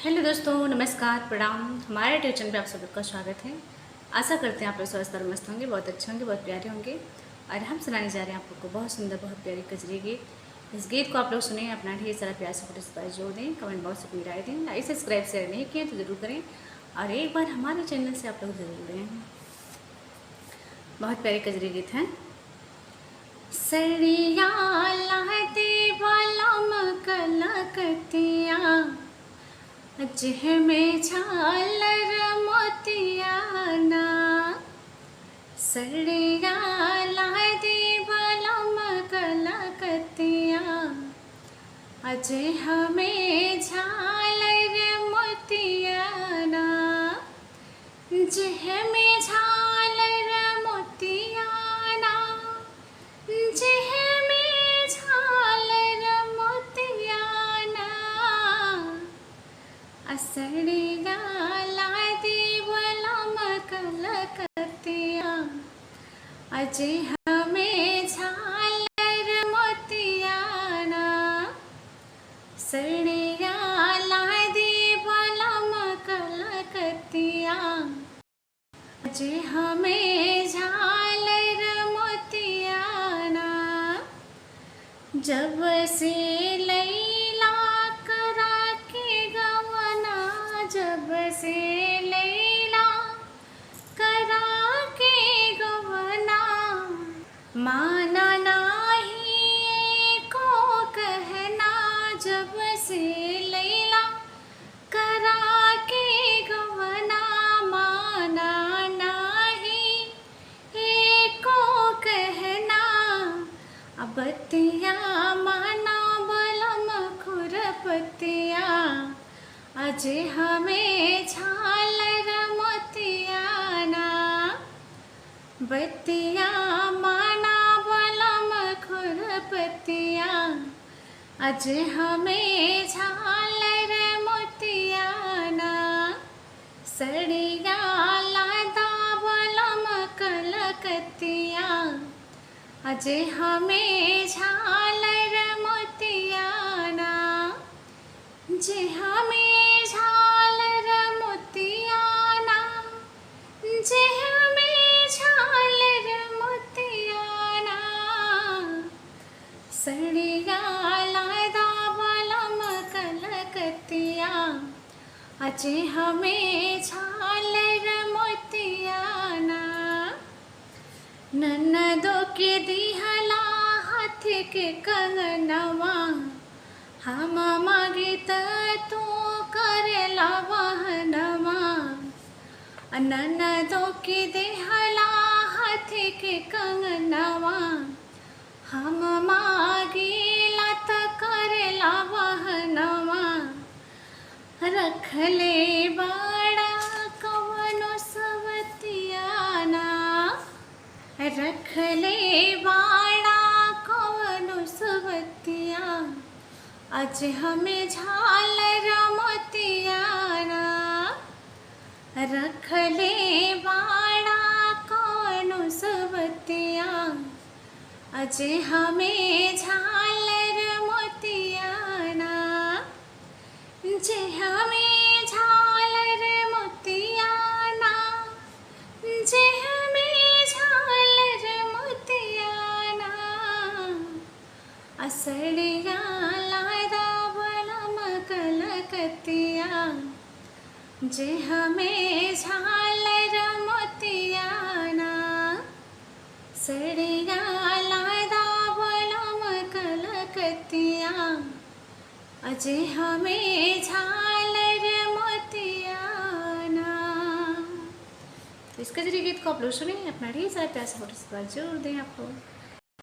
Hello दोस्तों, नमस्कार, प्रणाम। हमारे यूट्यूब चैनल पे आप सब लोग का स्वागत है। आशा करते हैं आप लोग स्वस्थ और मस्त होंगे, बहुत अच्छे होंगे, बहुत प्यारे होंगे। और हम सुनाने जा रहे हैं आप लोग को बहुत सुंदर, बहुत प्यारी कजरी गीत। इस गीत को आप लोग सुने, अपना ढेर सारा प्यार सपोर्ट इस पर जोड़ दें, कमेंट बॉक्स में अपनी राय दें, लाइक सब्सक्राइब शेयर नहीं किए तो ज़रूर करें और एक बार हमारे चैनल से आप लोग ज़रूर जुड़ें। बहुत प्यारे कजरी गीत हैं। सड़िया लाते बालम कलकतिया, जेह में झालर मोतियाना। सड़िया लाते बालम कलकतिया, जेह में झालर मोतियाना। जेह में झालर मोतियाना, जेह में झालर मोतियाना। असड़िया लादे बलम कलकतिया, जेह में झालर मोतियाना। सड़िया लादे बलम कलकतिया, जेह में झालर मोतियाना। जब से लैला करा के गवना, जब से लैला करा के गवना। माना नाही को कहना, जब से लैला करा के गवना। माना नाही को कहना, बतिया माना बलम खुरपतिया, जेह में झालर मोतियाना। बतिया माना बलम खुरपतिया, जेह में झालर मोतियाना। सड़िया लादा बलम कलकतिया, जेह में झालर मोतियाना। जेह में झालर मोतियाना, जेह में झालर मोतियाना। सड़िया लादा बलम कलकतिया, जेह में झालर मोतियाना। ननदो के दिहला हाथ के कंगनवा, हम मागित तू करेला बहनवा। ननदो के दिहला हाथ के कंगनवा, हम मागिला त करेला बहनवा। रखले बड़ा कवनो सवतियाना, रखले बाड़ा कवनो सवतिया, जेह में झालर मोतियाना। रखले बाड़ा कवनो सवतिया, जेह में झालर मोतियाना। जेह में झालर मोतियाना, जेह में झालर मोतियाना। असड़िया लादा बलम कलकतिया, जेह में झालर मोतियाना। सड़िया लादा बलम कलकतिया, जेह में झालर मोतियाना। तो इस कजरी गीत को आप लोग सुने, अपना ढेर सारा प्यार सपोर्ट इस बार जरूर दें आप लोग।